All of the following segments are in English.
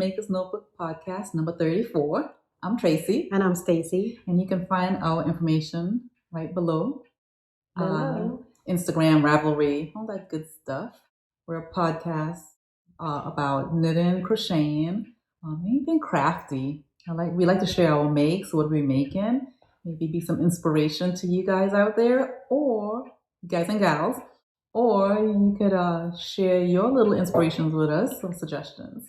Makers Notebook Podcast number 34. I'm Tracy. And I'm Stacy. And you can find our information right below. Hello. Instagram, Ravelry, all that good stuff. We're a podcast about knitting, crocheting, anything crafty. We like to share our makes, what we're making, maybe be some inspiration to you guys out there, or guys and gals. Or you could share your little inspirations with us, some suggestions.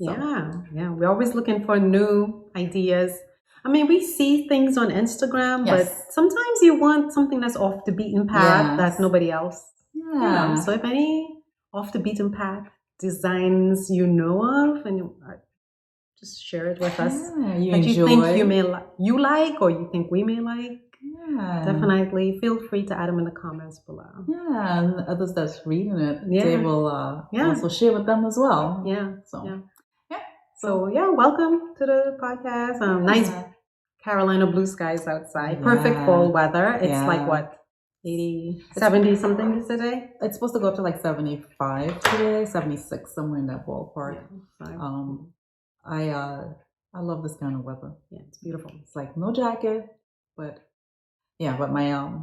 So. Yeah. We're always looking for new ideas. I mean, we see things on Instagram, yes. but sometimes you want something that's off the beaten path that nobody else. Yeah. So if any off the beaten path designs you know of, and just share it with us. Yeah, you that enjoy. You think you like, or you think we may like. Yeah. Definitely feel free to add them in the comments below. Yeah, and others that's reading it, they will also share with them as well. So welcome to the podcast. Nice Carolina blue skies outside. Perfect fall weather. It's like what, 80, 70 something today? It's supposed to go up to like 75 today, 76, somewhere in that ballpark. I love this kind of weather. Yeah, it's beautiful. It's like no jacket, but my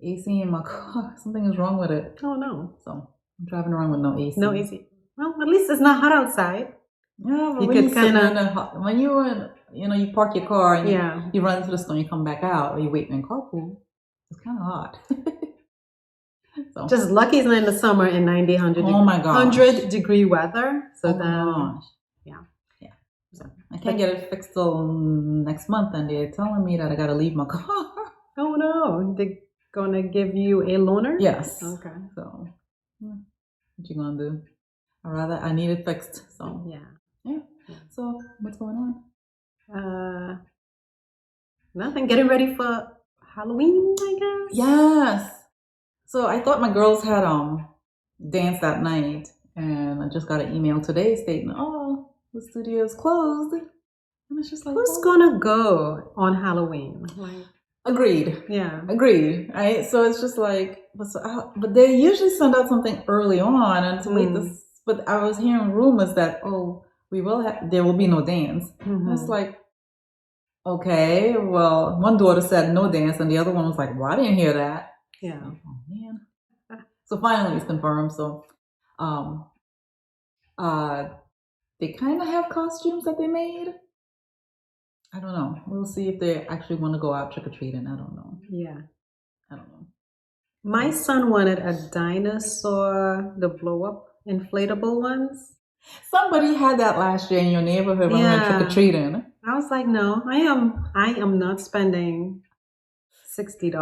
AC in my car, something is wrong with it. Oh no. So I'm driving around with no AC. No AC. Well, at least it's not hot outside. Yeah, but when you're in, you park your car and you run into the store and you come back out, or you wait in carpool, it's kind of hot. So just lucky it's not in the summer in 90, 100 100-degree weather. So So I can't get it fixed till next month, and they're telling me that I got to leave my car. Oh no, they're gonna give you a loaner? Yes. Okay. So what you gonna do? I need it fixed. So yeah. So what's going on? Nothing. Getting ready for Halloween, I guess. Yes. So I thought my girls had dance that night, and I just got an email today stating, "Oh, the studio's closed." And it's just like, who's gonna go on Halloween? Agreed. Yeah. Agreed. Right. So it's just like, but they usually send out something early on, and to wait this. But I was hearing rumors that there will be no dance. Mm-hmm. It's like, okay, well, one daughter said no dance, and the other one was like, well, I didn't hear that. Yeah. Oh man. So finally it's confirmed. So they kind of have costumes that they made. I don't know. We'll see if they actually want to go out trick-or-treating. I don't know. Yeah. I don't know. My son wanted a dinosaur, the blow-up inflatable ones. Somebody had that last year in your neighborhood when we went trick-or-treating. I was like, no, I am not spending $60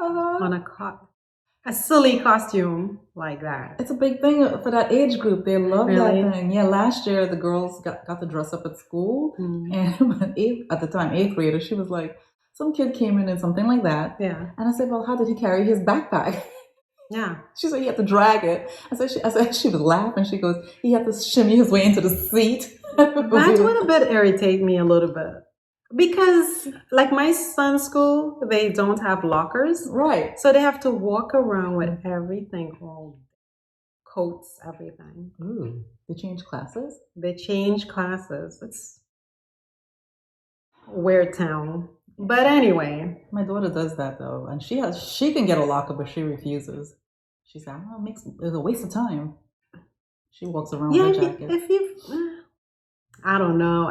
on a silly costume like that. It's a big thing for that age group. They love that thing. Yeah, last year the girls got to dress up at school, and at the time, 8th grader, she was like, some kid came in something like that. Yeah. And I said, well, how did he carry his backpack? Yeah. She said he had to drag it. I said she was laughing. She goes, he had to shimmy his way into the seat. That would a bit irritate me a little bit. Because, like my son's school, they don't have lockers. Right. So they have to walk around with everything, all coats, everything. Ooh. They change classes? They change classes. It's weird town. But anyway. My daughter does that, though. And she can get a locker, but she refuses. She said, it's a waste of time. She walks around with a jacket. I don't know.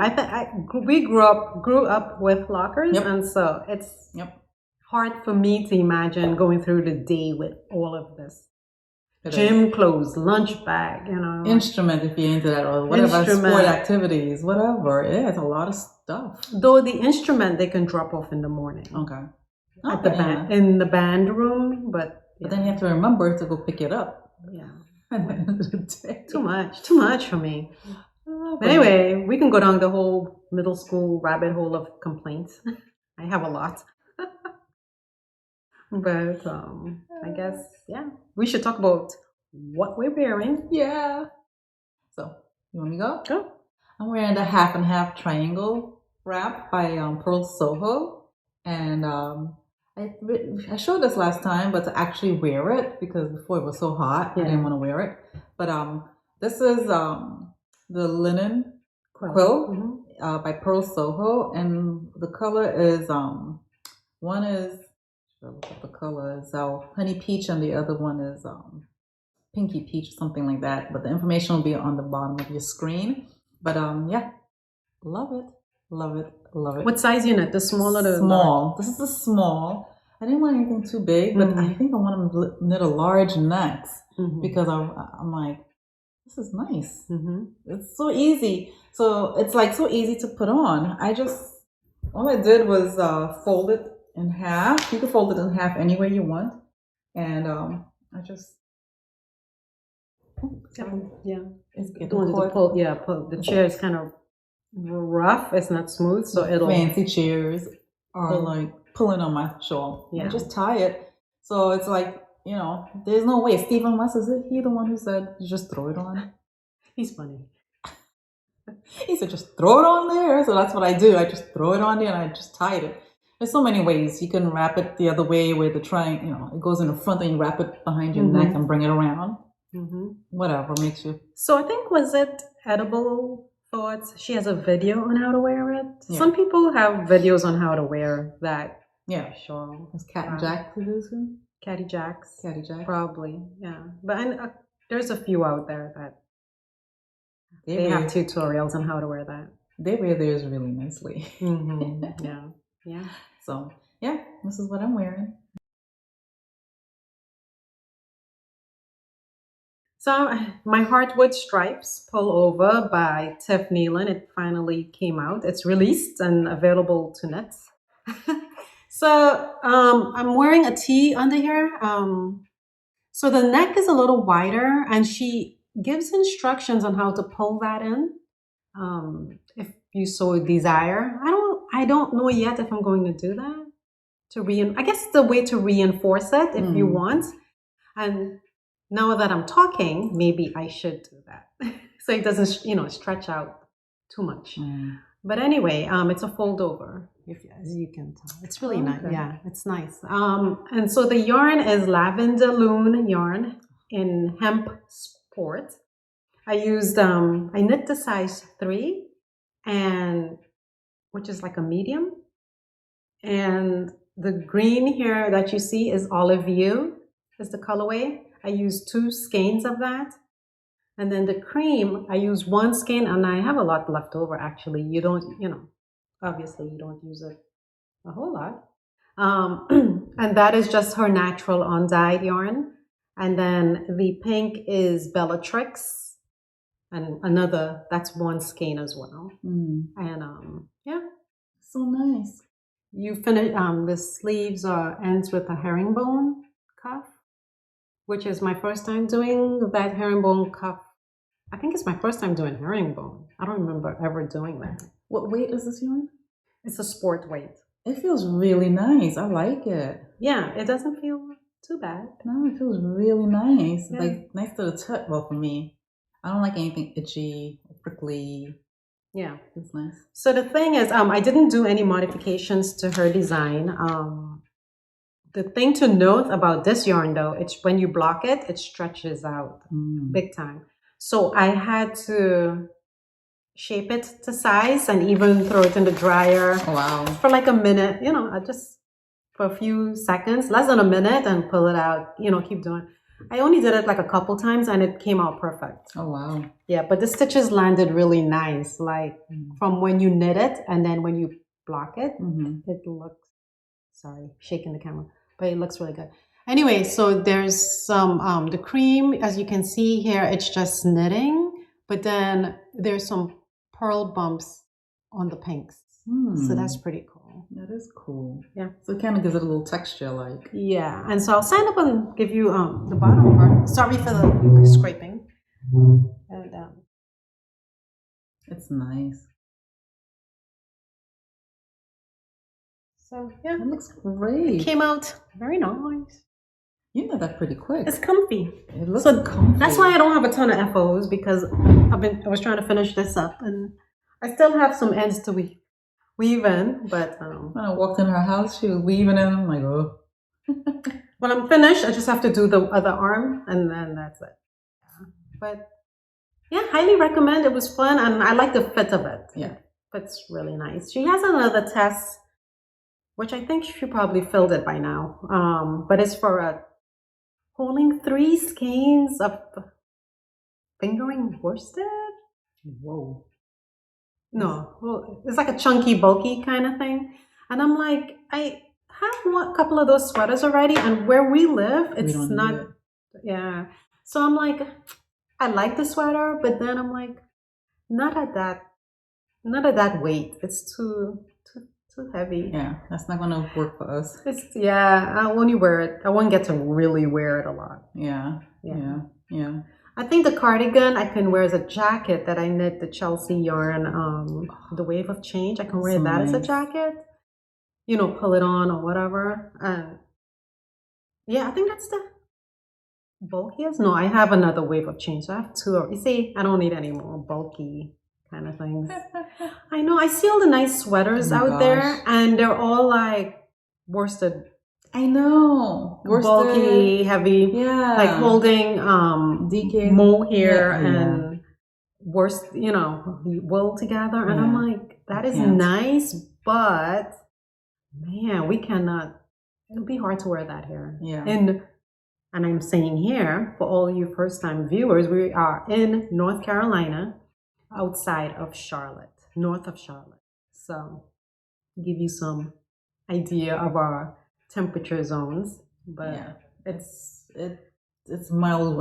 We grew up with lockers, and so it's hard for me to imagine going through the day with all of this. Gym clothes, lunch bag, Instrument, if you're into that, or whatever, sport activities, whatever. Yeah, it's a lot of stuff. Though the instrument they can drop off in the morning. Okay. In the band room, but then you have to remember to go pick it up. Yeah. At the end of the day. Too much for me. But anyway, we can go down the whole middle school rabbit hole of complaints. I have a lot. But I guess, we should talk about what we're wearing. Yeah. So, you want me to go? Go. I'm wearing the half and half triangle wrap by Pearl Soho. And I showed this last time, but to actually wear it, because before it was so hot, I didn't want to wear it. But this is the linen quilt by Pearl Soho, and the color is one is, look at the color is honey peach, and the other one is pinky peach, something like that. But the information will be on the bottom of your screen. But yeah, love it, love it, love it. What size unit? The small or the small? This is the small. I didn't want anything too big, but I think I want to knit a large next because I'm like, this is nice. It's so easy. So it's like so easy to put on. All I did was fold it in half. You can fold it in half any way you want. And I just, it's the chair is kind of rough. It's not smooth, so it'll fancy chairs are like pulling on my shawl. I just tie it. So it's like, there's no way. Stephen West, is it he the one who said you just throw it on? He's funny. He said just throw it on there. So that's what I do. I just throw it on there and I just tie it. There's so many ways. You can wrap it the other way where the it goes in the front and you wrap it behind your neck and bring it around. Whatever makes you. So I think, was it Edible Thoughts? She has a video on how to wear it. Yeah. Some people have videos on how to wear that. Yeah, shawl. Is Cat and Jack producing? Caddy Jacks. Caddy Jack. Probably, yeah. But there's a few out there that they have tutorials on how to wear that. They wear theirs really nicely. Yeah. So yeah, this is what I'm wearing. So my Heartwood Stripes Pullover by Tiff Nealon, it finally came out. It's released and available to knit. So I'm wearing a tee under here. So the neck is a little wider, and she gives instructions on how to pull that in. If you so desire. I don't know yet if I'm going to do that. I guess the way to reinforce it if you want. And now that I'm talking, maybe I should do that. So it doesn't, stretch out too much. But anyway, it's a fold over, as you can tell. It's really nice. Yeah, it's nice. And so the yarn is Lavender Loon yarn in Hemp Sport. I knit the size 3, which is like a medium. And the green here that you see is Olive You, is the colorway. I use 2 skeins of that. And then the cream, I use 1 skein, and I have a lot left over actually. You don't, obviously you don't use it a whole lot. And that is just her natural undyed yarn. And then the pink is Bellatrix, and that's 1 skein as well. And yeah. So nice. You finish, the sleeves ends with a herringbone cuff, which is my first time doing that herringbone cuff. I think it's my first time doing herringbone. I don't remember ever doing that. What weight is this yarn? It's a sport weight. It feels really nice. I like it. Yeah, it doesn't feel too bad. No, it feels really nice. Yeah. Like nice to the touch. Well, for me, I don't like anything itchy, prickly. Yeah, it's nice. So the thing is, I didn't do any modifications to her design. The thing to note about this yarn, though, it's when you block it, it stretches out big time. So I had to shape it to size and even throw it in the dryer. Wow. For like a minute, just for a few seconds, less than a minute, and pull it out, keep doing. I only did it like a couple times and it came out perfect. Oh, wow. Yeah, but the stitches landed really nice. Like from when you knit it and then when you block it, it looks, sorry, shaking the camera, but it looks really good. Anyway, so there's some, the cream, as you can see here, it's just knitting, but then there's some pearl bumps on the pinks. So that's pretty cool. That is cool. Yeah. So it kind of gives it a little texture like. Yeah. And so I'll sign up and give you the bottom part. Sorry for the scraping. And it's nice. So yeah. It looks great. It came out very nice. You know that pretty quick. It's comfy. It looks comfy. That's why I don't have a ton of FOs, because I was trying to finish this up and I still have some ends to weave in, but when I walked in her house, she was weaving in. I'm like, oh. When I'm finished, I just have to do the other arm, and then that's it. But Yeah, highly recommend. It was fun, and I like the fit of it. Yeah. It fits really nice. She has another test, which I think she probably filled it by now. But it's for holding 3 skeins of fingering worsted. Whoa. No, well, it's like a chunky, bulky kind of thing. And I'm like, I have a couple of those sweaters already, and where we live, it's not. Yeah. So I'm like, I like the sweater, but then I'm like, not at that weight. It's too heavy. Yeah, that's not gonna work for us. I only wear it. I won't get to really wear it a lot. Yeah. I think the cardigan I can wear as a jacket that I knit the Chelsea yarn, the Wave of Change. I can wear that as a jacket. Pull it on or whatever. I think that's the bulkiest. No, I have another Wave of Change. So I have 2. You see, I don't need any more bulky kind of things. I know. I see all the nice sweaters out there, and they're all like worsted. I know. Worsted, bulky, heavy. Yeah. Like holding DK mohair and wool together. And I'm like, that is nice, but man, we cannot. It'll be hard to wear that here. Yeah. And I'm saying here, for all you first-time viewers, we are in North Carolina, outside of Charlotte, north of Charlotte. So, give you some idea of our temperature zones. But it's mild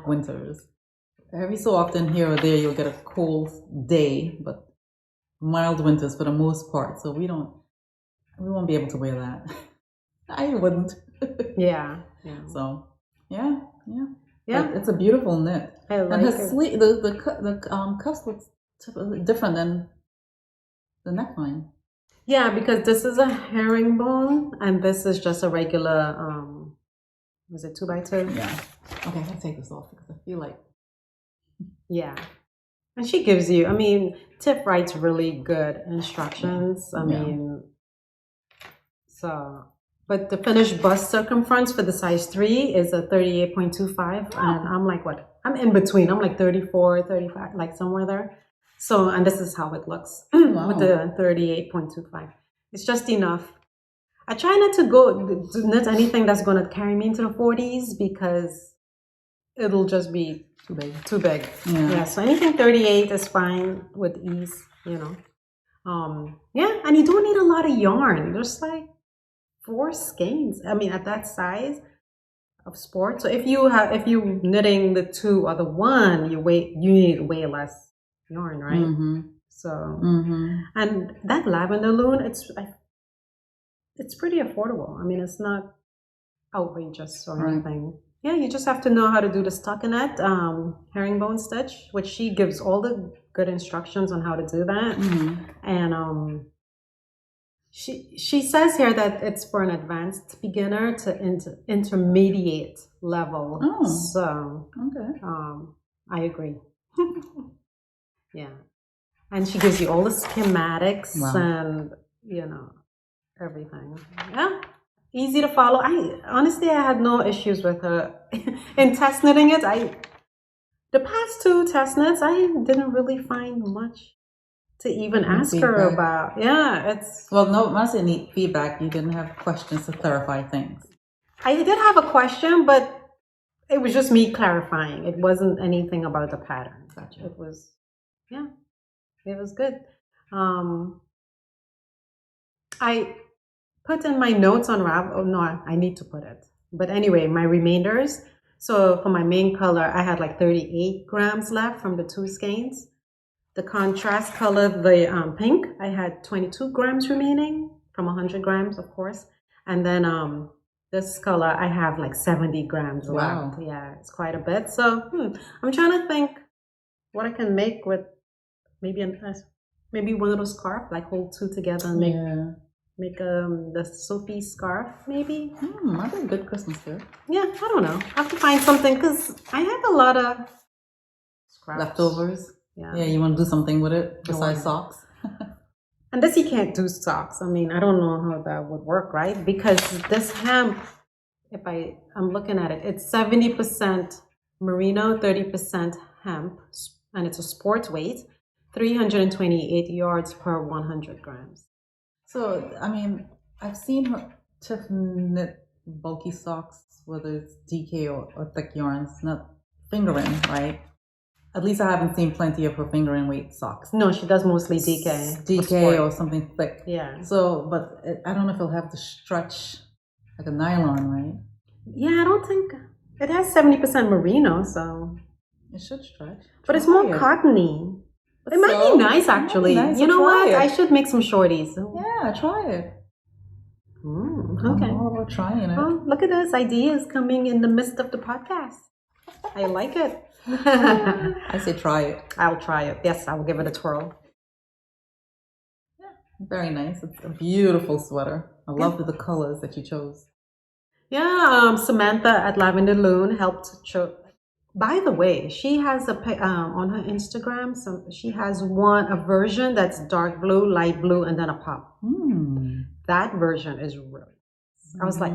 winters. Every so often here or there you'll get a cold day, but mild winters for the most part. So we won't be able to wear that. I wouldn't. Yeah. So but it's a beautiful knit. I like and her sleeve, the cuffs looks different than the neckline. Yeah, because this is a herringbone and this is just a regular was it 2x2? Yeah. Okay, I can take this off because I feel like and she gives you, Tiff writes really good instructions. But the finished bust circumference for the size 3 is a 38.25. And I'm like, what? I'm in between. I'm like 34, 35, like somewhere there. So, and this is how it looks with the 38.25. It's just enough. I try not to knit anything that's going to carry me into the 40s because it'll just be too big. Yeah, so anything 38 is fine with ease, and you don't need a lot of yarn. There's like 4 skeins. At that size of sport. So if you knitting the 2 or the 1, you need way less yarn, right? Mm-hmm. So and that lavender loom, it's pretty affordable. It's not outrageous or anything. Yeah, you just have to know how to do the stockinette herringbone stitch, which she gives all the good instructions on how to do that. And she says here that it's for an advanced beginner to intermediate level. So I agree. Yeah, and she gives you all the schematics and everything. Yeah. Easy to follow. I had no issues with her in test knitting it. The past 2 test knits, I didn't really find much to even ask her about. Once you need feedback, you didn't have questions to clarify things. I did have a question, but it was just me clarifying. It wasn't anything about the pattern. Gotcha. It was good. I put in my notes on I need to put it. But anyway, my remainders. So for my main color, I had like 38 grams left from the 2 skeins. The contrast color, the pink, I had 22 grams remaining from 100 grams, of course. And then this color, I have like 70 grams left. Yeah, it's quite a bit. So I'm trying to think what I can make with maybe one little scarf, like hold 2 together and make the Sophie scarf, maybe. Might be a good Christmas gift. Yeah, I don't know. I have to find something because I have a lot of scraps. Leftovers. Yeah, you want to do something with it besides socks? And this you can't do socks. I don't know how that would work, right? Because this hemp, if I'm looking at it, it's 70% merino, 30% hemp, and it's a sports weight, 328 yards per 100 grams. So, I mean, I've seen her Tiff knit bulky socks, whether it's DK or thick yarns, not fingering, right? At least I haven't seen plenty of her fingering weight socks. No, she does mostly DK. DK or something thick. Yeah. So, but I don't know if it'll have to stretch like a nylon, right? Yeah, I don't think it has 70% merino, so it should stretch. But it's more cottony. It might be nice, actually. Nice. You know what? I should make some shorties. Yeah, try it. Okay. I'm all about trying it. Well, look at this. Ideas coming in the midst of the podcast. I like it. I say try it. I'll try it. Yes, I will give it a twirl. Yeah, very nice. It's a beautiful sweater. I love the colors that you chose. Yeah, Samantha at Lavender Loon helped show. By the way, she has a on her Instagram. So she has a version that's dark blue, light blue, and then a pop. That version is really. I was like,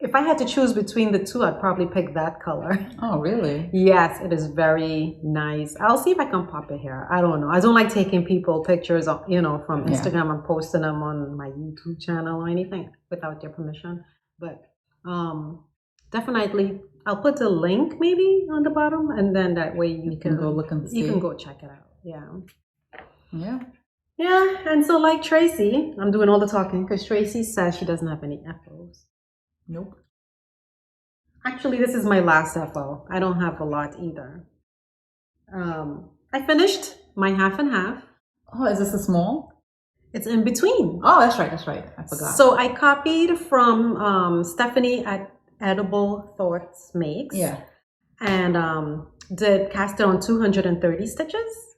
if I had to choose between the two, I'd probably pick that color. Oh, really? Yes, it is very nice. I'll see if I can pop it here. I don't know. I don't like taking people pictures of, from Instagram and posting them on my YouTube channel or anything without their permission. But definitely, I'll put the link maybe on the bottom, and then that way you can go look and see. You can go check it out. Yeah. Yeah. Yeah, and so like Tracy, I'm doing all the talking because Tracy says she doesn't have any FOs. Nope. Actually, this is my last FO. I don't have a lot either. I finished my half and half. Oh, is this a small? It's in between. Oh, that's right. I forgot. So I copied from Stephanie at Edible Thoughts Makes. Yeah. And did cast it on 230 stitches,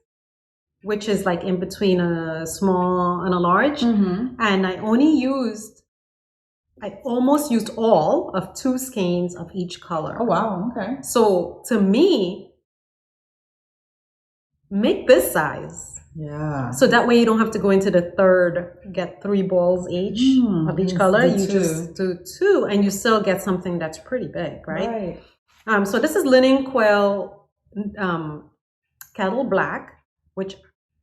which is like in between a small and a large. And I almost used all of 2 skeins of each color. Oh, wow. Okay. So to me, make this size. Yeah. So that way you don't have to go into the third, get 3 balls each of each color. You just do 2 and you still get something that's pretty big, right? Right. So this is linen quill kettle black, which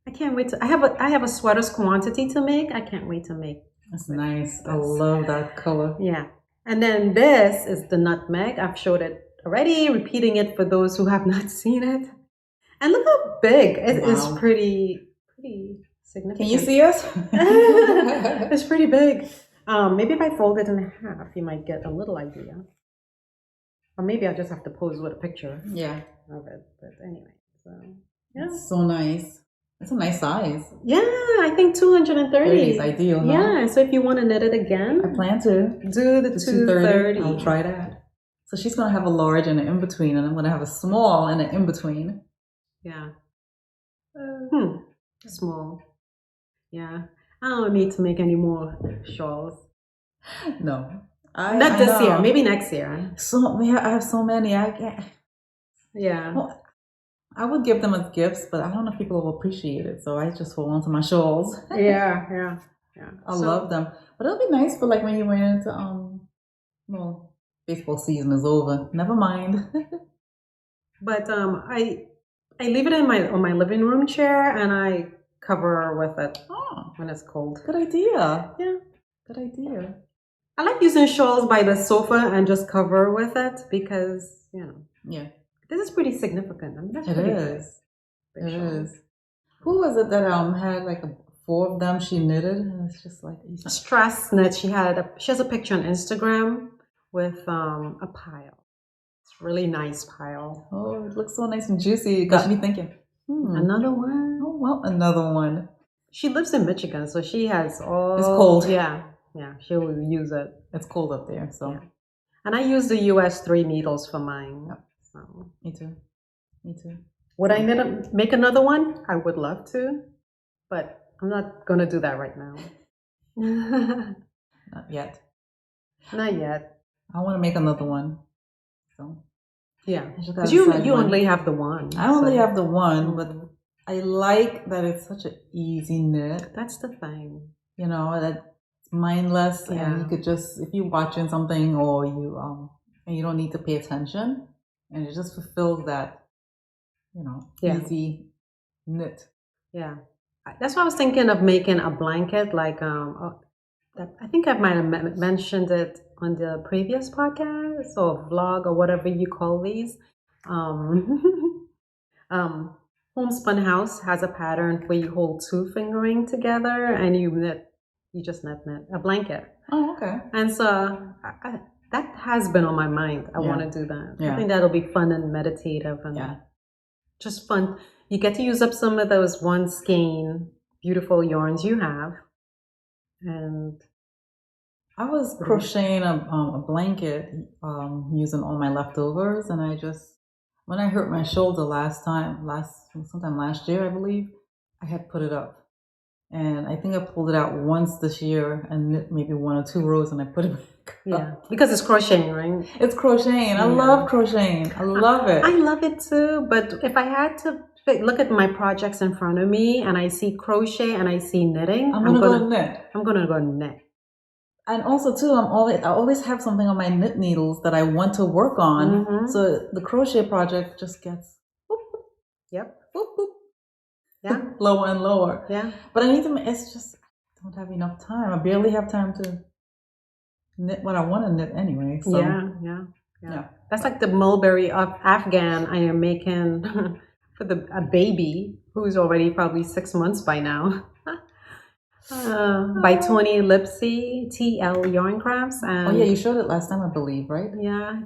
I can't wait to. I have a sweater's quantity to make. I can't wait to make. That's nice. I love that color. Yeah. And then this is the nutmeg. I've showed it already, repeating it for those who have not seen it. And look how big. It is pretty significant. Can you see us? It's pretty big. Maybe if I fold it in half, you might get a little idea. Or maybe I'll just have to pose with a picture of it. But anyway, so yeah. It's so nice. It's a nice size. Yeah, I think 230 is ideal. Huh? Yeah, so if you want to knit it again, I plan to do the 230. I'll try that. So she's going to have a large and an in-between, and I'm going to have a small and an in-between. Yeah. Small. Yeah. I don't need to make any more shawls. No. Not this year. Maybe next year. I have so many. I can't. Yeah. Well, I would give them as gifts, but I don't know if people will appreciate it. So I just hold on to my shawls. Yeah. I love them. But it'll be nice for like when you went into, baseball season is over. Never mind. But I leave it on my living room chair and I cover with it when it's cold. Good idea. Yeah. Good idea. I like using shawls by the sofa and just cover with it because, Yeah. This is pretty significant. I mean, that's It is. It is. Who was it that had like 4 of them she knitted? And it's just like Stress knit. She has a picture on Instagram with a pile. It's a really nice pile. Oh, it looks so nice and juicy. It got me thinking. Another one. Oh well, another one. She lives in Michigan, so she has all. It's cold. Yeah, she will use it. It's cold up there, so. Yeah. And I use the US 3 needles for mine. Yep. So. Me too. Would I make another one? I would love to, but I'm not gonna do that right now. Not yet. Not yet. I want to make another one. So. Yeah, because you only have the one. I only have the one, but I like that it's such an easy knit. That's the thing. That it's mindless, and you could just, if you're watching something or you and you don't need to pay attention, and it just fulfills that easy knit. Yeah. That's why I was thinking of making a blanket, like I think I might have mentioned it on the previous podcast or vlog or whatever you call these. Um, Homespun House has a pattern where you hold two fingering together and you just knit a blanket. Oh, okay. And so that has been on my mind. I want to do that. I think that'll be fun and meditative and just fun. You get to use up some of those one skein beautiful yarns you have. And I was crocheting a blanket using all my leftovers, and when I hurt my shoulder sometime last year, I believe, I had put it up. And I think I pulled it out once this year and knit maybe 1 or 2 rows, and I put it back up. Because it's crocheting, right? It's crocheting. I love crocheting. I love it. I love it too. But if I had to look at my projects in front of me and I see crochet and I see knitting, I'm gonna go knit. I'm gonna go knit. And also too, I always have something on my knit needles that I want to work on. Mm-hmm. So the crochet project just gets lower and lower. Yeah. But it's just I don't have enough time. I barely have time to knit what I want to knit anyway. So. Yeah. That's like the mulberry afghan I am making for a baby who's already probably 6 months by now. By Tony Lipsy, TL Yarn Crafts. And you showed it last time, I believe, right? Yeah,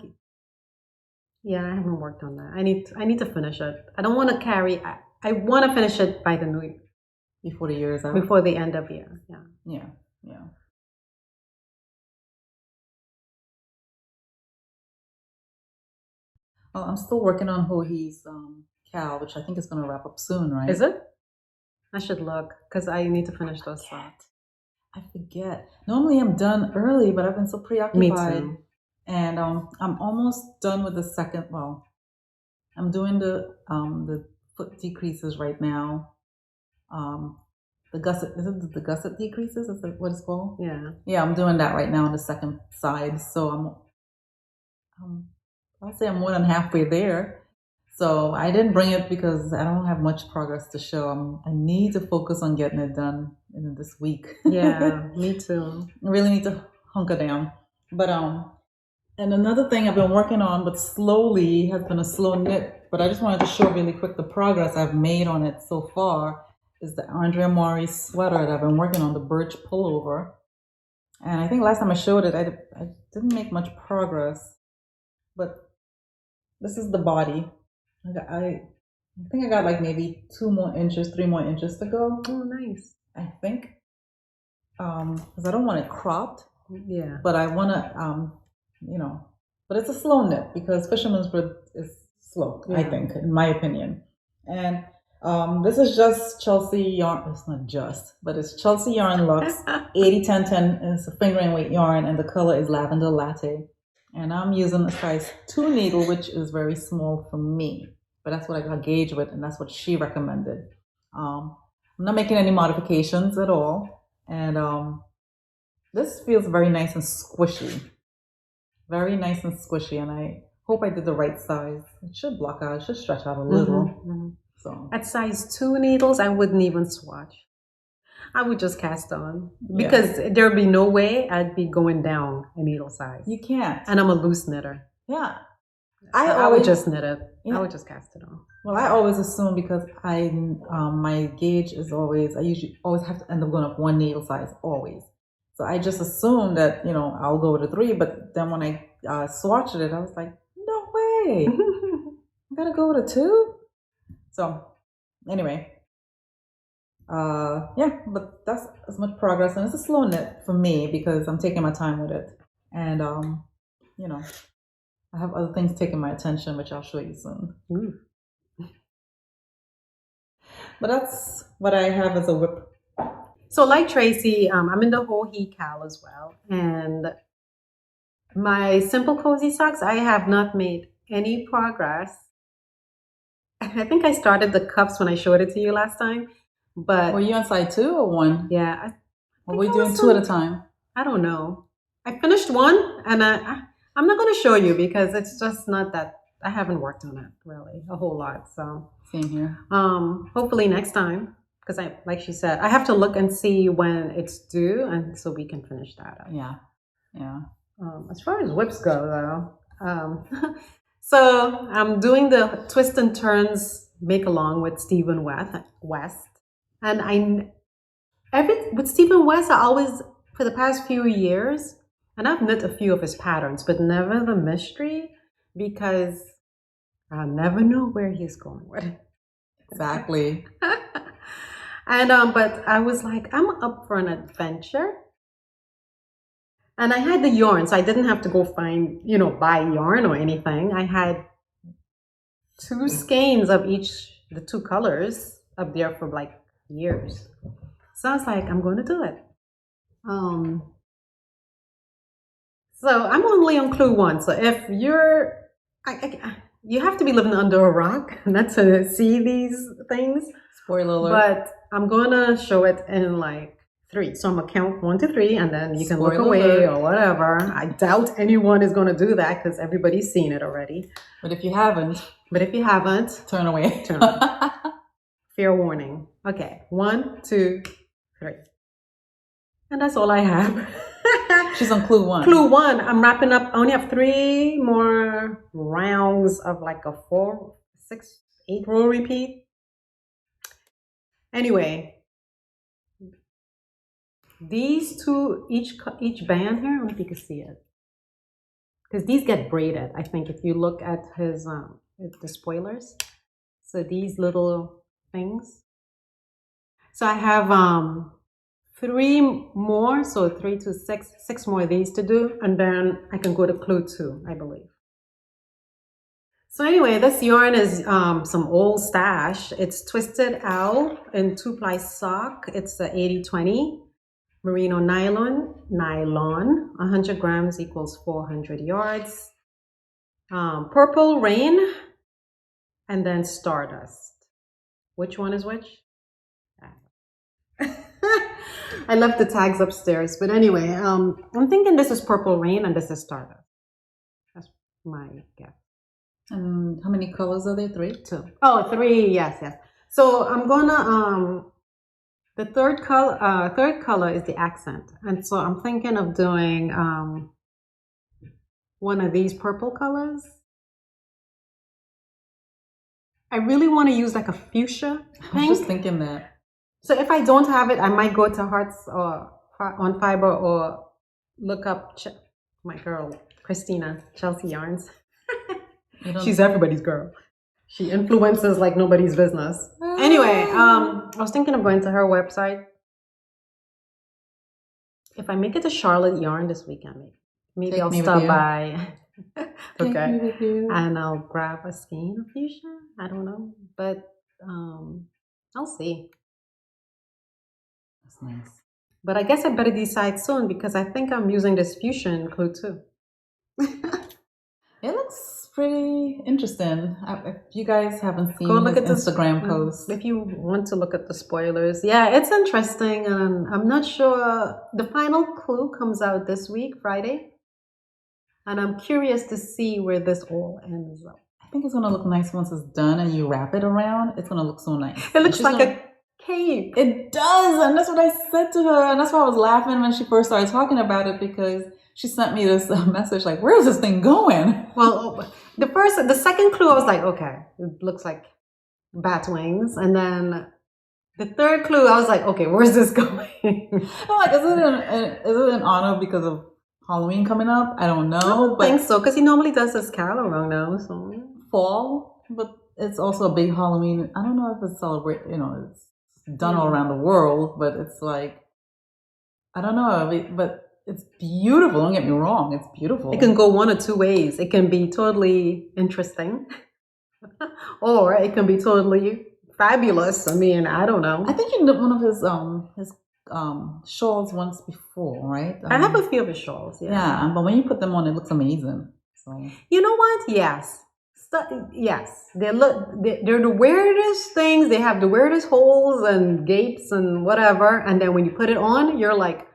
I haven't worked on that. I need to finish it. I don't want to carry. I want to finish it by the new year. Before the year is out. Before the end of the year. Yeah. Well, I'm still working on Hohi's Cal, which I think is going to wrap up soon, right? Is it? I should look because I need to finish those socks. I forget. Normally I'm done early, but I've been so preoccupied. Me too. And I'm almost done with the second. Well, I'm doing the foot decreases right now. The gusset, is it the gusset decreases? Is that what it's called? Yeah, I'm doing that right now on the second side. So I'll say I'm more than halfway there. So I didn't bring it because I don't have much progress to show. I need to focus on getting it done in this week. Yeah, me too. I really need to hunker down. But and another thing I've been working on, but slowly, has been a slow knit. But I just wanted to show really quick the progress I've made on it so far. Is the Andrea Mori sweater that I've been working on, the birch pullover. And I think last time I showed it, I didn't make much progress. But this is the body. I think I got like maybe 3 more inches to go. Oh, nice. I think. Because I don't want it cropped. Yeah. But I want to, but it's a slow knit because fisherman's rib is slow, I think, in my opinion. And this is just Chelsea yarn. It's not just, but it's Chelsea Yarn Luxe 80-10-10. It's a fingering weight yarn, and the color is Lavender Latte. And I'm using a size 2 needle, which is very small for me. But that's what I got gauged with, and that's what she recommended. I'm not making any modifications at all. And this feels very nice and squishy. Very nice and squishy. And I hope I did the right size. It should block out. It should stretch out a little. Mm-hmm. So at size 2 needles, I wouldn't even swatch. I would just cast on because there'd be no way I'd be going down a needle size. You can't. And I'm a loose knitter. Yeah. I would just knit it. Yeah. I would just cast it on. Well, I always assume because my gauge is always, I usually always have to end up going up 1 needle size, always. So I just assumed that, I'll go with a 3, but then when I swatched it, I was like, no way. I gotta go with a 2? So anyway. But that's as much progress, and it's a slow knit for me because I'm taking my time with it, and I have other things taking my attention, which I'll show you soon. But that's what I have as a whip. So like Tracy, I'm in the Hohi Cal as well, and my simple cozy socks, I have not made any progress. I think I started the cuffs when I showed it to you last time. But were you on side 2 or 1? Yeah. Or were you doing 2 at a time? I don't know. I finished 1, and I'm not going to show you because it's just not that I haven't worked on it really a whole lot. So same here. Hopefully next time, because like she said, I have to look and see when it's due, and so we can finish that up. Yeah. As far as whips go, though, so I'm doing the twist and turns make along with Stephen West, and with Stephen West, I always for the past few years, and I've knit a few of his patterns, but never the mystery because I never know where he's going with it. Exactly. And but I was like, I'm up for an adventure. And I had the yarn, so I didn't have to go find, buy yarn or anything. I had 2 skeins of the 2 colors up there for like years. So I was like, I'm going to do it. So I'm only on clue 1. So if you have to be living under a rock not to see these things. Spoiler alert. But I'm going to show it in like 3. So I'm going to count 1 to 3 and then you can look away or whatever. I doubt anyone is going to do that because everybody's seen it already. But if you haven't, turn away. Fair warning. Okay. 1, 2, 3. And that's all I have. She's on clue 1. Clue 1. I'm wrapping up. I only have 3 more rounds of like a 4, 6, 8 row repeat. Anyway, these 2, each band here, I don't know if you can see it. Because these get braided, I think, if you look at his, the spoilers. So these little things. So I have 3 more, so 3 to 6 more of these to do. And then I can go to clue 2, I believe. So anyway, this yarn is some old stash. It's Twisted Owl in 2-ply sock. It's the 80-20 merino nylon. 100 grams equals 400 yards. Purple Rain, and then Stardust. Which one is which? I left the tags upstairs, but anyway, I'm thinking this is Purple Rain and this is Stardust. That's my guess. And how many colors are there? 3? 2. Oh, 3. Yes. So I'm gonna the third color is the accent, and so I'm thinking of doing one of these purple colors. I really want to use like a fuchsia pink. I was just thinking that. So if I don't have it, I might go to Hearts or on Fiber or look up my girl Christina Chelsea Yarns. She's everybody's girl. She influences like nobody's business. Anyway, I was thinking of going to her website. If I make it to Charlotte Yarn this weekend, maybe I'll stop by. Okay. And I'll grab a skein of fuchsia. I don't know. But I'll see. That's nice. But I guess I better decide soon because I think I'm using this fuchsia in clue 2. It looks pretty interesting. If you guys haven't seen his Instagram post. If you want to look at the spoilers. Yeah, it's interesting. And I'm not sure. The final clue comes out this week, Friday. And I'm curious to see where this all ends up. I think it's going to look nice once it's done and you wrap it around. It's going to look so nice. It looks like a cape. It does. And that's what I said to her. And that's why I was laughing when she first started talking about it because she sent me this message like, where is this thing going? Well, the second clue, I was like, okay, it looks like bat wings. And then the third clue, I was like, okay, where's this going? I'm like, is it an honor because of Halloween coming up? I don't know. I don't think so, because he normally does this carol around now. So fall, but it's also a big Halloween. I don't know if it's it's done all around the world, but it's like, I don't know, but it's beautiful. Don't get me wrong. It's beautiful. It can go one or two ways. It can be totally interesting or it can be totally fabulous. I mean, I don't know. I think you did one of his shawls once before, right? I have a few of his shawls. Yeah, but when you put them on, it looks amazing. So you know what? Yes. Yes, they're the weirdest things. They have the weirdest holes and gapes and whatever. And then when you put it on, you're like,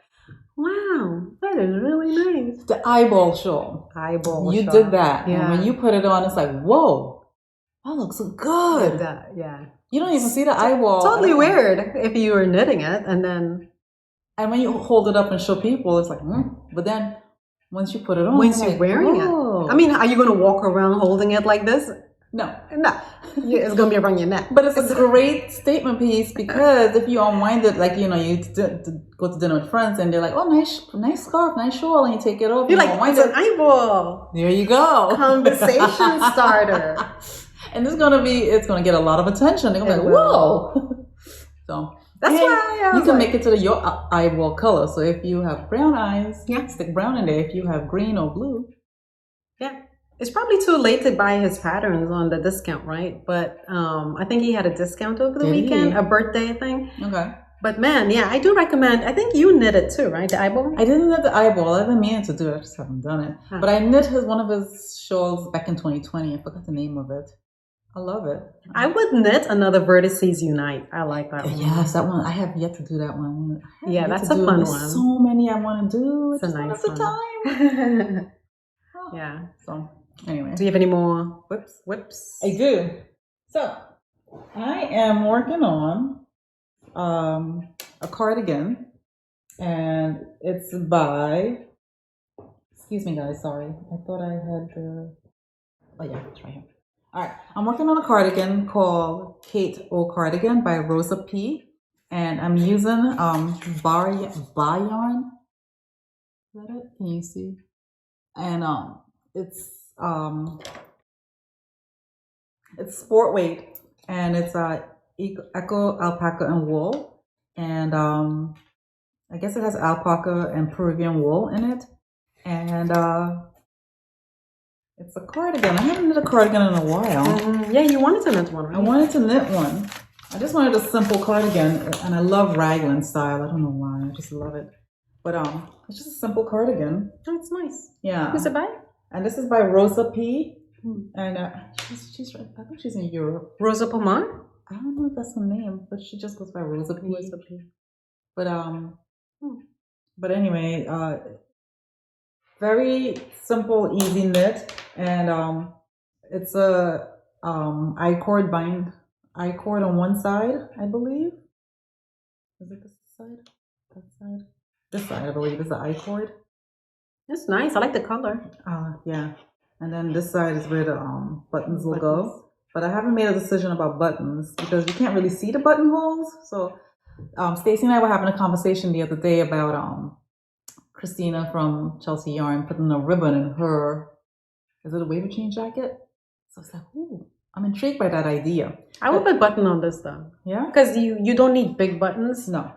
Wow, that is really nice. The eyeball shawl. You shawl. did that. Yeah. And when you put it on, it's like, whoa, that looks so good. Yeah. You don't even see the eyeball. Totally weird if you were knitting it and then. And when you hold it up and show people, it's like, But then once you put it on, once you're wearing it. I mean, are you going to walk around holding it like this? No. It's going to be around your neck. But it's a great statement piece because if you unwind it, like, you go to dinner with friends and they're like, oh, nice scarf, nice shawl, and you take it off. You're like, it's an eyeball. There you go. Conversation starter. And it's going to get a lot of attention. They're going to be like, whoa. So that's why you can make it to your eyeball color. So if you have brown eyes, stick brown in there. If you have green or blue. Yeah. It's probably too late to buy his patterns on the discount, right? But I think he had a discount over the weekend, a birthday thing. Okay. But man, yeah, I do recommend. I think you knit it too, right? The eyeball? I didn't knit the eyeball. I've been meaning to do it. I just haven't done it. Huh. But I knit one of his shawls back in 2020. I forgot the name of it. I love it. I would knit another Vertices Unite. I like that one. Yes, that one. I have yet to do that one. Yeah, that's a fun one. There's so many I want to do. It's a nice one. Time. Yeah. So anyway. Do you have any more whips? I do. So I am working on a cardigan, and it's by. Excuse me, guys. Sorry, I thought I had the. Oh yeah, it's right here. All right, I'm working on a cardigan called Kate O Cardigan by Rosa P. And I'm using bar yarn. Is that it? Can you see? And it's sport weight, and it's eco alpaca and wool, and I guess it has alpaca and Peruvian wool in it, and it's a cardigan. I haven't knit a cardigan in a while. Yeah, you wanted to knit one, right? I wanted to knit one. I just wanted a simple cardigan, and I love raglan style. I don't know why. I just love it. But it's just a simple cardigan. Oh, it's nice. Yeah. Who's it by? And this is by Rosa P. And she's I think she's in Europe. Rosa Pomar? I don't know if that's her name, but she just goes by Rosa P. Rosa P. But anyway, very simple, easy knit, and it's a I-cord on one side, I believe. Is it this side? That side? This side, I believe, is the I-cord. It's nice. I like the color. Yeah. And then this side is where the buttons will go. But I haven't made a decision about buttons because you can't really see the buttonholes. So Stacy and I were having a conversation the other day about Christina from Chelsea Yarn putting a ribbon in her, is it a wave machine jacket? So it's like, ooh, I'm intrigued by that idea. I would put button on this though. Yeah? Because you don't need big buttons. No.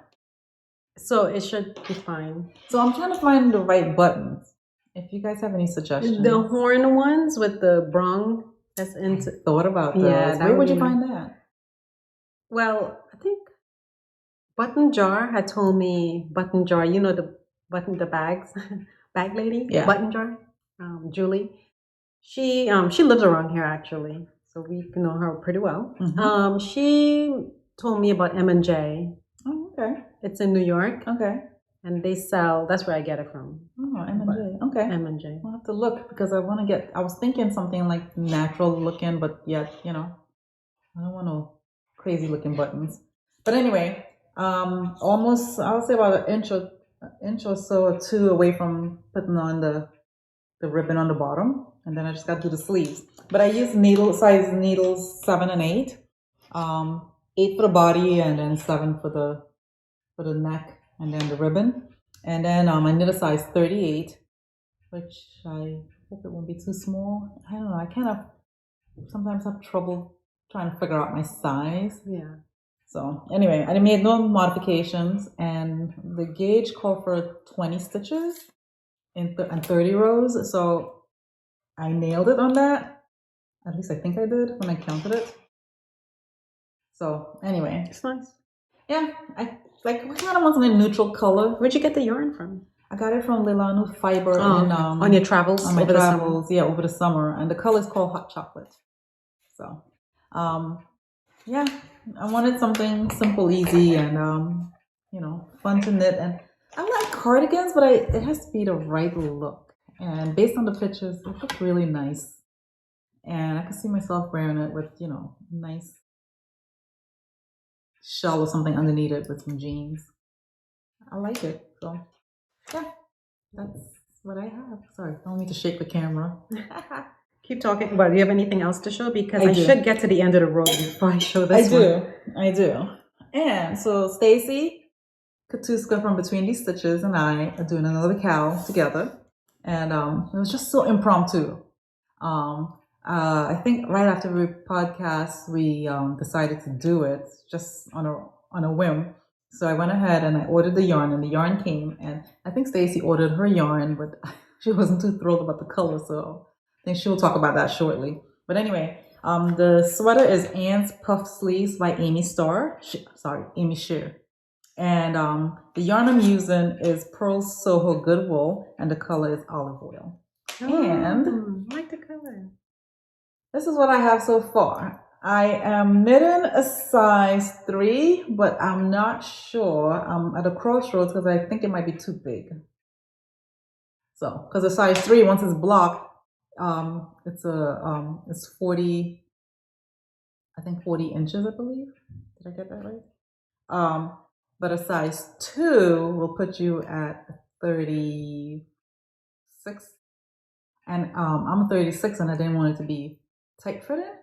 So it should be fine. So I'm trying to find the right buttons. If you guys have any suggestions. The horn ones with the brung that's into. I thought about those. Yeah, where would you find that? Well, I think Button Jar had told me, Button Jar, you know the bags, bag lady? Yeah. Button Jar, Julie. She lives around here actually, so we know her pretty well. She told me about M&J. Oh, okay. It's in New York. Okay. And they sell, that's where I get it from. Oh, M&J. Okay. M&J. I'll have to look because I was thinking something like natural looking, but yet, I don't want no crazy looking buttons. But anyway, almost, I would say about an inch or so or two away from putting on the ribbon on the bottom. And then I just got to do the sleeves. But I use size needles 7 and 8. 8 for the body and then 7 for the neck and then the ribbon. And then I knit a size 38, which I hope it won't be too small. I don't know. I kind of sometimes have trouble trying to figure out my size. Yeah. So anyway, I made no modifications, and the gauge called for 20 stitches and 30 rows. So I nailed it on that. At least I think I did when I counted it. So anyway, it's nice. Yeah, I kind of want something neutral color. Where'd you get the yarn from? I got it from Lilanu Fiber on your travels. On my travels, yeah, over the summer, and the color is called Hot Chocolate. So, yeah, I wanted something simple, easy, and fun to knit. And I like cardigans, but it has to be the right look. And based on the pictures, it looks really nice. And I can see myself wearing it with, nice shell or something underneath it with some jeans. I like it. So, yeah, that's what I have. Sorry, I don't need to shake the camera. Keep talking. Well, do you have anything else to show? Because I should get to the end of the road before I show this one. I do. And so Stacy Katuska from Between These Stitches and I are doing another cow together. And it was just so impromptu. I think right after the podcast, we decided to do it just on a whim. So I went ahead and I ordered the yarn, and the yarn came. And I think Stacy ordered her yarn, but she wasn't too thrilled about the color. So I think she'll talk about that shortly. But anyway, the sweater is Anne's Puff Sleeves by Amy Shear. And the yarn I'm using is Pearl Soho Good Wool, and the color is olive oil. And I like the color. This is what I have so far. I am knitting a size 3, but I'm not sure. I'm at a crossroads because I think it might be too big. So, because a size 3, once it's blocked, it's 40. I think 40 inches, I believe. Did I get that right? But a size 2 will put you at 36. And I'm 36, and I didn't want it to be tight fitted,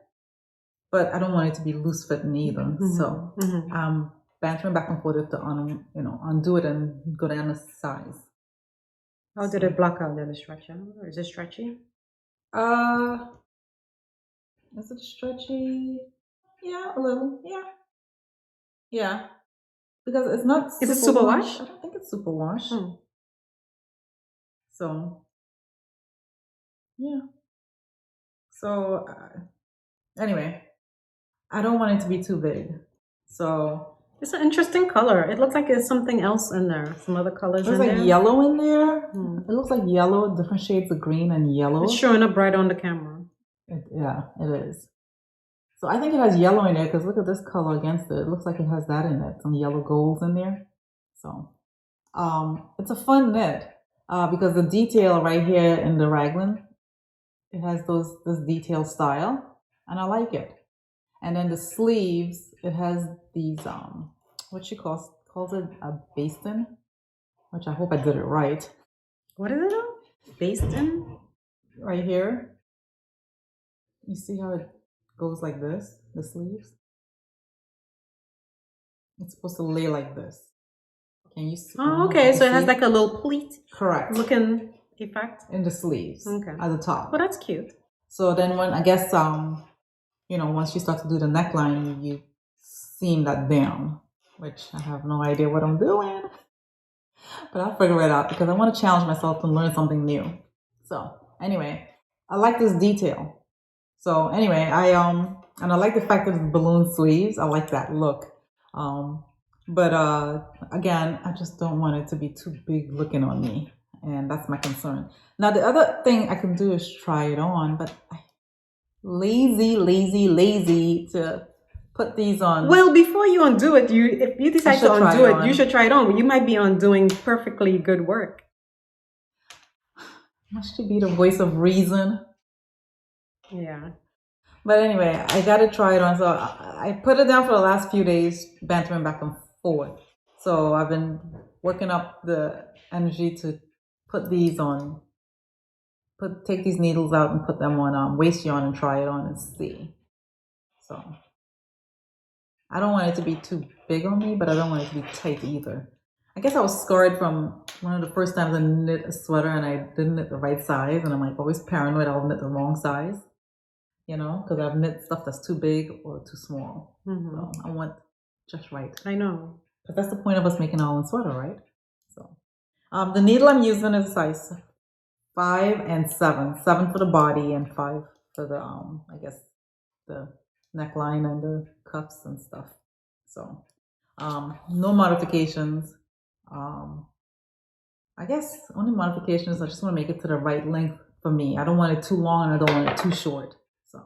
but I don't want it to be loose fitting either. Mm-hmm. So I'm bantering back and forth to undo it and go down a size. How did it block out? Did it stretch out? Or is it stretchy? Is it stretchy? Yeah, a little. Yeah. Because it's not. Is it super wash? I don't think it's super wash. So. Yeah. So anyway, I don't want it to be too big. So it's an interesting color. It looks like there's something else in there. Some other colors in there. There's like yellow in there. It looks like yellow, different shades of green and yellow. It's showing up bright on the camera. It is. So I think it has yellow in there because look at this color against it. It looks like it has that in it. Some yellow golds in there. So it's a fun knit because the detail right here in the raglan, it has this detail style, and I like it. And then the sleeves, it has these what she calls it a basting, which I hope I did it right. What is it? Basting? Right here. You see how it goes like this, the sleeves? It's supposed to lay like this. Can you see? Oh, okay. So it has like a little pleat. Correct. Looking effect in the sleeves. Okay. At the top. Well, that's cute. So then when I guess once you start to do the neckline, you seam that down, which I have no idea what I'm doing, but I'll figure it out because I want to challenge myself to learn something new. So anyway, I like this detail. So anyway, and I like the fact that it's balloon sleeves. I like that look. But again, I just don't want it to be too big looking on me, and that's my concern. Now the other thing I can do is try it on, but lazy to put these on. Well, before you undo it, if you decide to undo it, you should try it on. You might be undoing perfectly good work. Must you be the voice of reason? Yeah. But anyway, I got to try it on. So I put it down for the last few days, bantering back and forth. So I've been working up the energy to put these on. Take these needles out and put them on waist yarn and try it on and see. So I don't want it to be too big on me, but I don't want it to be tight either. I guess I was scarred from one of the first times I knit a sweater and I didn't knit the right size, and I'm like always paranoid I'll knit the wrong size, because I've knit stuff that's too big or too small. Mm-hmm. So I want just right. I know. Because that's the point of us making our own sweater, right? So the needle I'm using is size 5 and 7. 7 for the body and 5 for the I guess the neckline and the cuffs and stuff. So no modifications. I guess only modifications, I just want to make it to the right length for me. I don't want it too long and I don't want it too short. So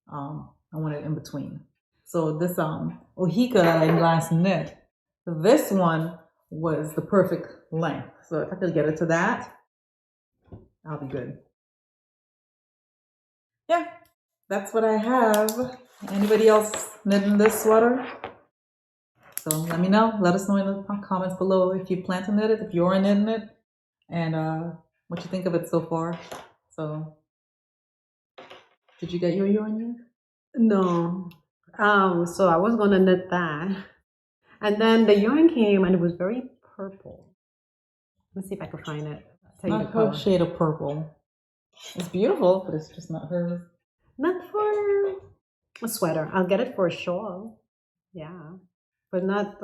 I want it in between. So this Ohika that I last knit, this one was the perfect length. So if I could get it to that, I'll be good. Yeah, that's what I have. Anybody else knitting this sweater? So let me know. Let us know in the comments below if you plan to knit it, if you're knitting it, and what you think of it so far. So, did you get your yarn yet? No. So I was gonna knit that, and then the yarn came and it was very purple. Let's see if I can find it. Not her shade of purple. It's beautiful, but it's just not hers. Not for a sweater. I'll get it for a shawl. Yeah, but not.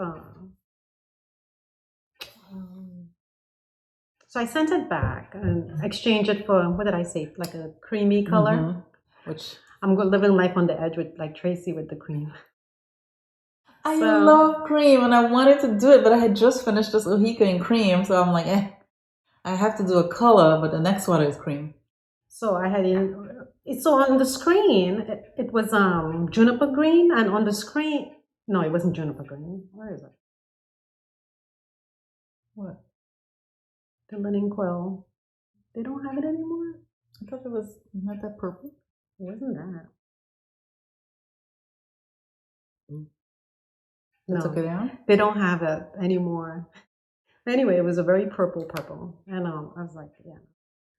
So I sent it back and exchanged it for, what did I say? Like a creamy color. Which I'm living life on the edge with like Tracy with the cream. I love cream and I wanted to do it, but I had just finished this Ohika in cream, so I'm like, I have to do a color, but the next sweater is cream. So I had so on the screen it was juniper green, and on the screen no, it wasn't juniper green. Where is it? What? The linen quill. They don't have it anymore? I thought it was not that purple. It wasn't that. No, took it down? They don't have it anymore. Anyway, it was a very purple, and I was like, yeah.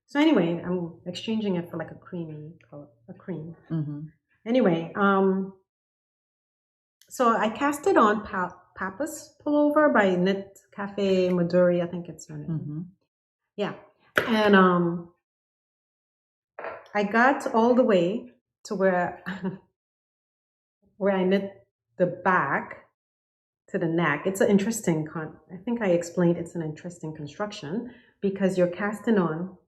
So anyway, I'm exchanging it for like a creamy color, a cream. Anyway, so I cast it on Papa's pullover by Knit Cafe Maduri, I think it's her name. Yeah, and I got all the way to where where I knit the back to the neck. It's an interesting I think I explained it's an interesting construction because you're casting on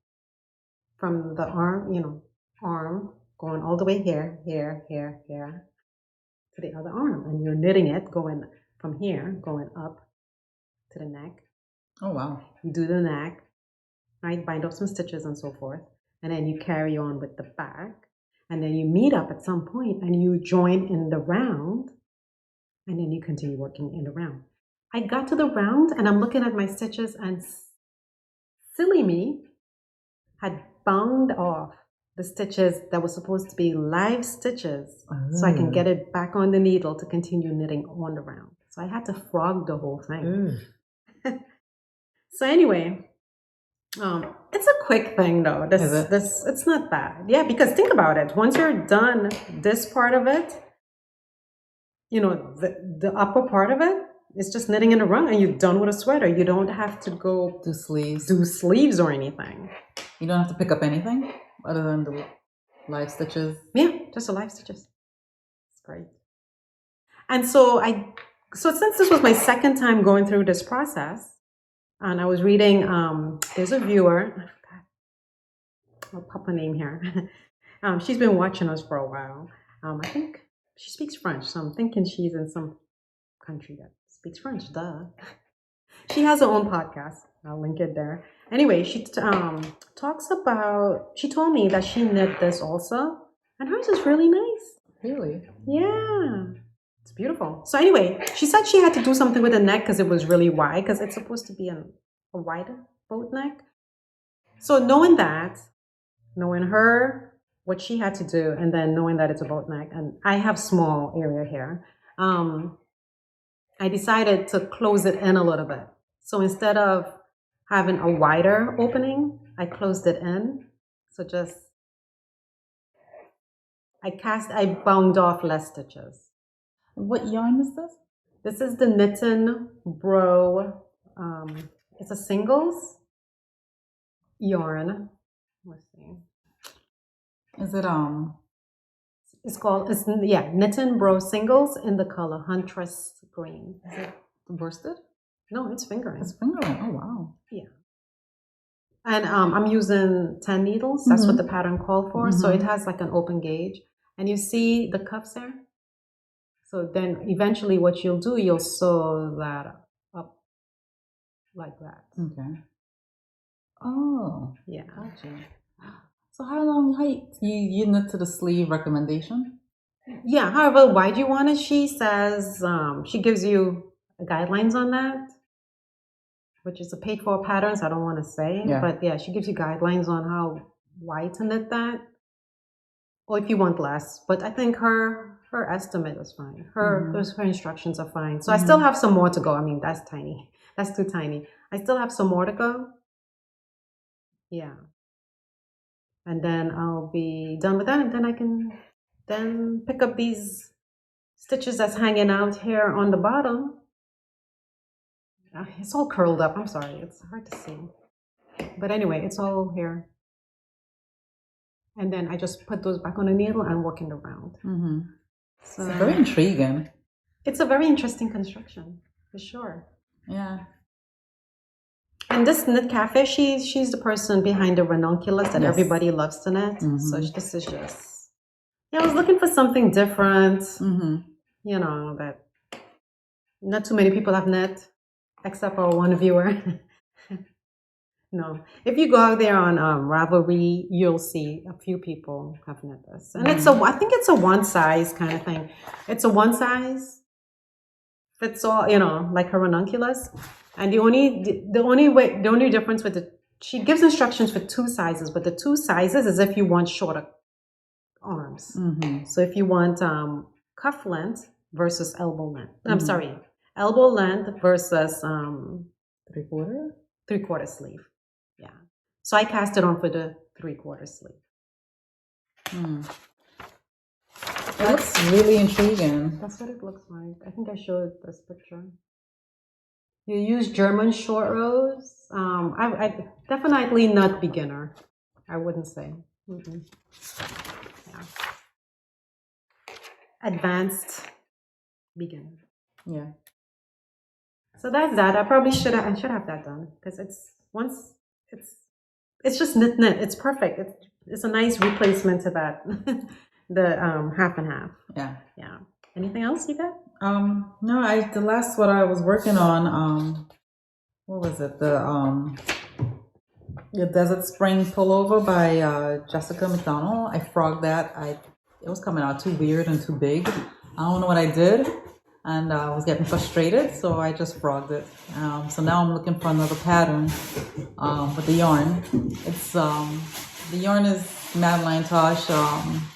from the arm, arm going all the way here to the other arm, and you're knitting it going from here, going up to the neck. Oh wow. You do the neck, right? Bind up some stitches and so forth, and then you carry on with the back, and then you meet up at some point and you join in the round, and then you continue working in the round. I got to the round and I'm looking at my stitches, and silly me had bound off the stitches that were supposed to be live stitches so I can get it back on the needle to continue knitting on the round. So I had to frog the whole thing. So anyway, it's a quick thing though. It's not bad. Yeah, because think about it. Once you're done this part of it, the upper part of it is just knitting in a run, and you're done with a sweater. You don't have to go do sleeves or anything. You don't have to pick up anything other than the live stitches. Yeah, just the live stitches. It's great. And so since this was my second time going through this process, and I was reading, there's a viewer, I forgot, I'll pop a name here. She's been watching us for a while. I think she speaks French, so I'm thinking she's in some country that speaks French, duh. She has her own podcast. I'll link it there. Anyway, she talks about, she told me that she knit this also, and hers is really nice. Really? Yeah. It's beautiful. So anyway, she said she had to do something with the neck because it was really wide, because it's supposed to be a wider boat neck. So knowing her, what she had to do, and then knowing that it's a boat neck, and I have small area here, I decided to close it in a little bit. So instead of having a wider opening, I closed it in. So I bound off less stitches. What yarn is this? This is the Trini-girl. It's a singles yarn. Let's see. Is it It's Trini-girl singles in the color Huntress Green. Is it worsted? No, it's fingering. It's fingering. Oh wow. Yeah. And I'm using 10 needles. That's what the pattern called for. So it has like an open gauge, and you see the cuffs there. So then eventually what you'll do, you'll sew that up like that. Okay. Oh. Yeah. Gotcha. So how long you knit to the sleeve recommendation? Yeah, however wide you want it, she says, she gives you guidelines on that. which is a paid for patterns. I don't want to say, but yeah, she gives you guidelines on how wide to knit that. Or if you want less, but I think her estimate is fine. Her instructions are fine. So I still have some more to go. I mean, that's tiny. That's too tiny. I still have some more to go. Yeah. And then I'll be done with that, and then I can then pick up these stitches that's hanging out here on the bottom. It's all curled up. I'm sorry. It's hard to see. But anyway, it's all here. And then I just put those back on the needle and work it around. So it's very intriguing. It's a very interesting construction, for sure. Yeah. And this knit cafe, she's the person behind the ranunculus that everybody loves to knit. So this is just, I was looking for something different. You know, that not too many people have knit, except for one viewer. No, if you go out there on Ravelry, you'll see a few people have knit this, and I think it's a one size kind of thing. It's a one size fits all, you know, like her ranunculus. And the only difference with she gives instructions for two sizes, but the two sizes is if you want shorter arms. So if you want cuff length versus elbow length. I'm sorry, elbow length versus 3/4 sleeve. Yeah. So I cast it on for the 3/4 sleeve. That's really intriguing. That's what it looks like. I think I showed this picture. You use German short rows. I definitely not beginner. I wouldn't say. Yeah. Advanced beginner. Yeah. So that's that. I probably should have that done because it's just knit. It's perfect. It's a nice replacement to that the half and half. Yeah. Yeah. Anything else you got? No, the last what I was working on, what was it? The Desert Spring Pullover by Jessica McDonald. I frogged that. It was coming out too weird and too big. I don't know what I did, and I was getting frustrated, so I just frogged it. So now I'm looking for another pattern with the yarn. It's the yarn is Madeline Tosh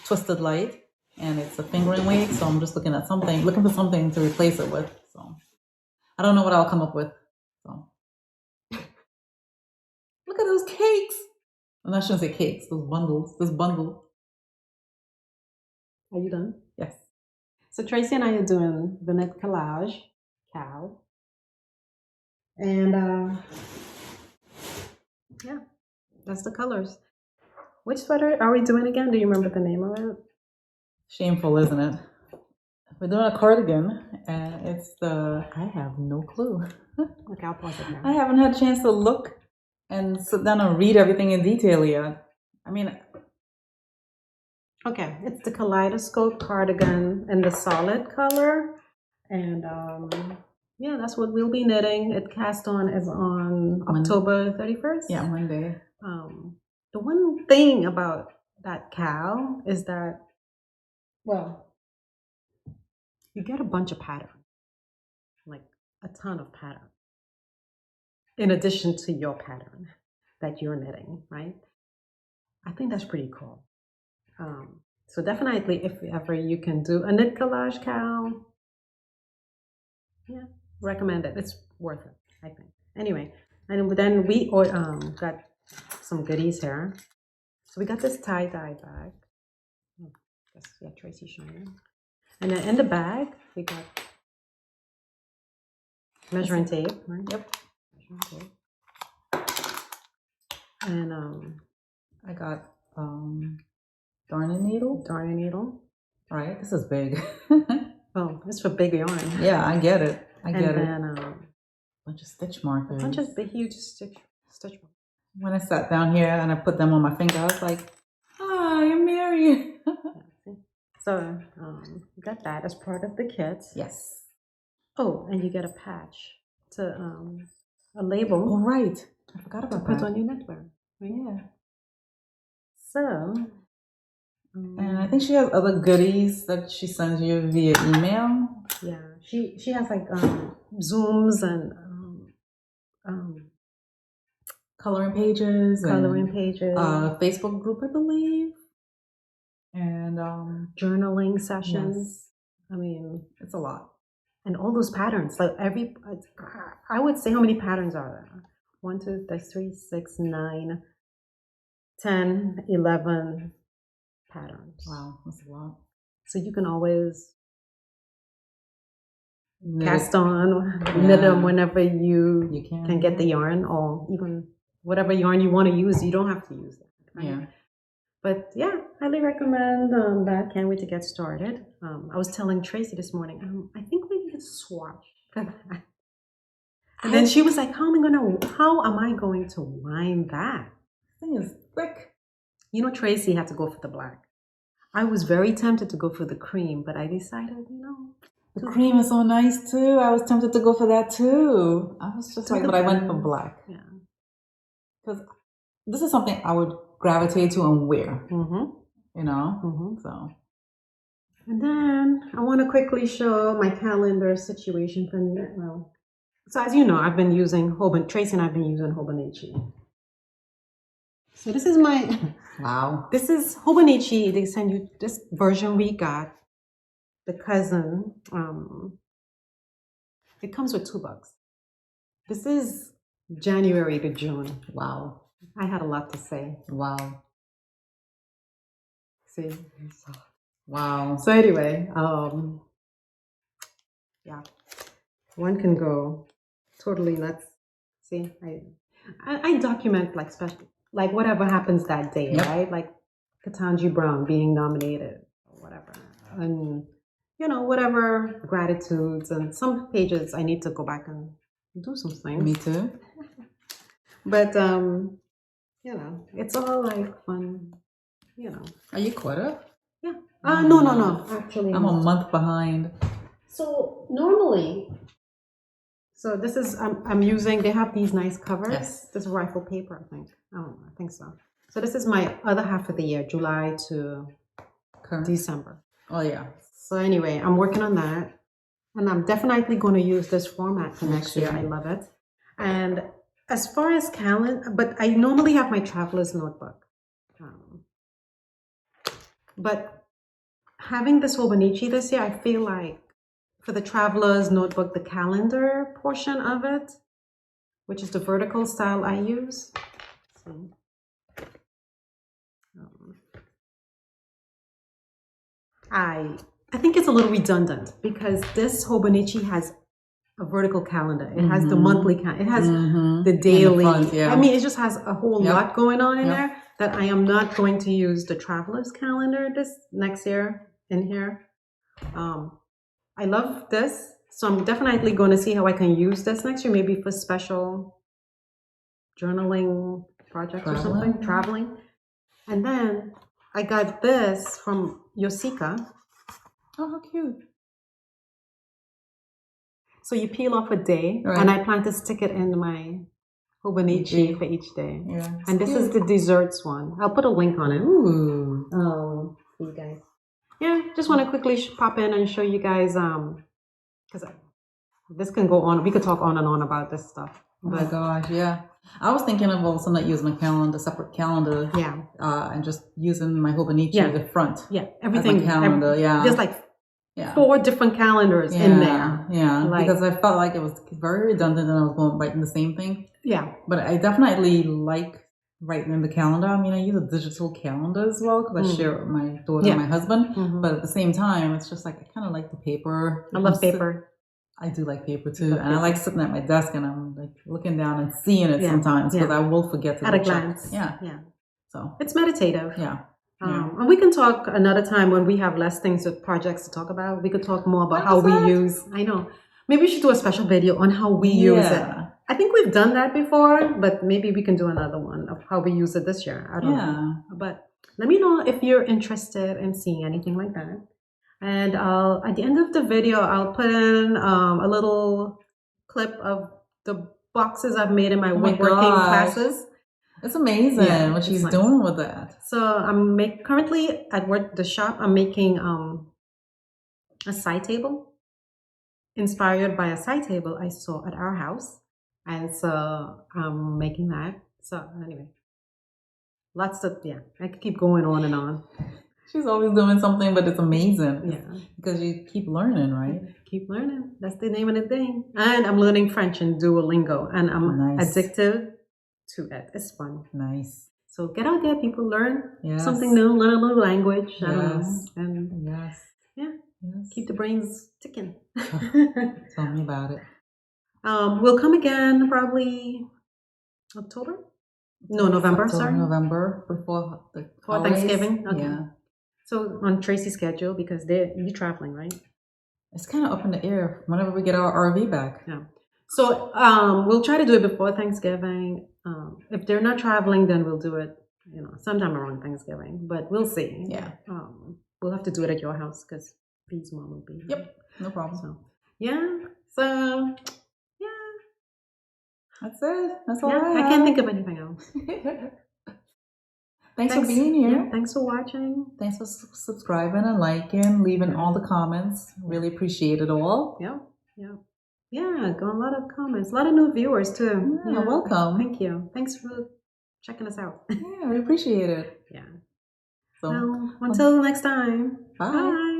Twisted Light. And it's a fingering weight, so I'm just looking for something to replace it with. So I don't know what I'll come up with. So look at those cakes. I shouldn't say cakes. Those bundles. This bundle. Are you done? Yes. So Tracy and I are doing the knit collage, cow, and yeah, that's the colors. Which sweater are we doing again? Do you remember the name of it? Shameful, isn't it? We're doing a cardigan, and I have no clue. Look, I'll pause it now. I haven't had a chance to look and sit down and read everything in detail yet. I mean, okay, it's the Kaleidoscope cardigan in the solid color, and yeah, that's what we'll be knitting. It cast on is on October 31st. Yeah, Monday. The one thing about that cow is that, well, you get a bunch of pattern, like a ton of pattern, in addition to your pattern that you're knitting, right? I think that's pretty cool. So definitely, if ever you can do a knit collage cow, yeah, recommend it. It's worth it, I think. Anyway, and then we got some goodies here. So we got this tie-dye bag. Yeah, Tracy showing. And then in the bag, we got measuring tape, right? Yep. Measuring tape. And I got darning needle. Darning needle. All right, this is big. Oh, it's for big yarn. Yeah, I get it. And then bunch of stitch markers. A bunch of big, huge stitch markers. When I sat down here and I put them on my finger, I was like, you're married. So you got that as part of the kit. Yes. Oh, and you get a patch to a label. Oh, right. I forgot about that. Put on your knitwear. Right? Yeah. So. And I think she has other goodies that she sends you via email. Yeah, she has like Zooms and coloring pages, Facebook group, I believe, and journaling sessions. Yes. I mean, it's a lot. And all those patterns, like I would say, how many patterns are there? 1, 2, 3, 6, 9, 10, 11 patterns. Wow, that's a lot. So you can always cast on, knit them whenever you can get the yarn, or even whatever yarn you want to use. You don't have to use that. Right? Yeah. But yeah, highly recommend that. Can't wait to get started. I was telling Tracy this morning, I think we need to swatch for that. And then she was like, how am I going to wind that? This thing is thick. You know, Tracy had to go for the black. I was very tempted to go for the cream, but I decided, no. The cream is so nice too. I was tempted to go for that too. I was just but I went for black. Yeah. Because this is something I would gravitate to and wear. You know? So. And then I want to quickly show my calendar situation for so as you know, I've been using Tracy and I've been using Hobonichi. So this is my wow. This is Hobonichi. They send you this version we got. The cousin. It comes with $2. This is January to June. Wow. I had a lot to say. Wow. See? Wow. So anyway, yeah. One can go totally nuts. See, I document like whatever happens that day, right? Like Ketanji Brown being nominated or whatever. And whatever gratitudes, and some pages I need to go back and do some things. Me too. But it's all like fun. Are you caught up? Yeah. No. Actually, I'm a month behind. So normally, this is I'm using. They have these nice covers. Yes. This is rifle paper, I think. I don't know. I think so. So this is my other half of the year, July to December. Oh yeah. So anyway, I'm working on that, and I'm definitely going to use this format for next year. I love it. And as far as calendar, but I normally have my traveler's notebook. But having this Hobonichi this year, I feel like for the traveler's notebook, the calendar portion of it, which is the vertical style I use. I think it's a little redundant because this Hobonichi has a vertical calendar. It has the monthly calendar. It has the daily. Front, I mean, it just has a whole lot going on in there that I am not going to use the traveler's calendar this next year in here. I love this. So I'm definitely going to see how I can use this next year, maybe for special journaling projects or something, traveling. And then I got this from Yosika. Oh, how cute. So you peel off a day, and I plan to stick it in my Hobonichi for each day. Yeah, and this is the desserts one. I'll put a link on it. Ooh. For you guys. Yeah, just want to quickly pop in and show you guys, because this can go on. We could talk on and on about this stuff. Oh my gosh, yeah. I was thinking of also not using my calendar, separate calendar. Yeah. And just using my Hobonichi, the front. Yeah, everything. Calendar, Just like 4 different calendars in there. Yeah, because I felt like it was very redundant and I was going writing the same thing. Yeah. But I definitely like writing in the calendar. I mean, I use a digital calendar as well because I share it with my daughter and my husband. But at the same time, it's just like I kind of like the paper. I love paper. I do like paper too, and I like sitting at my desk and I'm like looking down and seeing it sometimes because I will forget to at a glance. Yeah. So it's meditative. Yeah. And we can talk another time when we have less things with projects to talk about. We could talk more about how we use. I know. Maybe we should do a special video on how we use it. I think we've done that before, but maybe we can do another one of how we use it this year. I don't know. But let me know if you're interested in seeing anything like that. And at the end of the video, I'll put in a little clip of the boxes I've made in my woodworking classes. It's amazing what she's doing with that. So I'm currently at the shop. I'm making a side table inspired by a side table I saw at our house. And so I'm making that. So anyway, lots of, I could keep going on and on. She's always doing something, but it's amazing. Yeah. Because you keep learning, right? Keep learning. That's the name of the thing. And I'm learning French in Duolingo, and I'm addicted to it. It's fun. Nice. So get out there, people. Learn something new. Learn a new language. I don't know. And keep the brains ticking. Tell me about it. We'll come again probably October. No, November. Sorry, November before Thanksgiving. Okay. Yeah. So on Tracy's schedule, because you're traveling, right? It's kind of up in the air whenever we get our RV back. Yeah. So we'll try to do it before Thanksgiving. If they're not traveling, then we'll do it, sometime around Thanksgiving. But we'll see. Yeah. We'll have to do it at your house because Pete's mom will be here. Yep. No problem. So So that's it. That's all I have. I can't think of anything else. Thanks for being here. Yeah, thanks for watching. Thanks for subscribing and liking, leaving all the comments. Really appreciate it all. Yeah, got a lot of comments. A lot of new viewers too. Yeah, welcome. Thank you. Thanks for checking us out. Yeah, we appreciate it. Yeah. So until next time. Bye.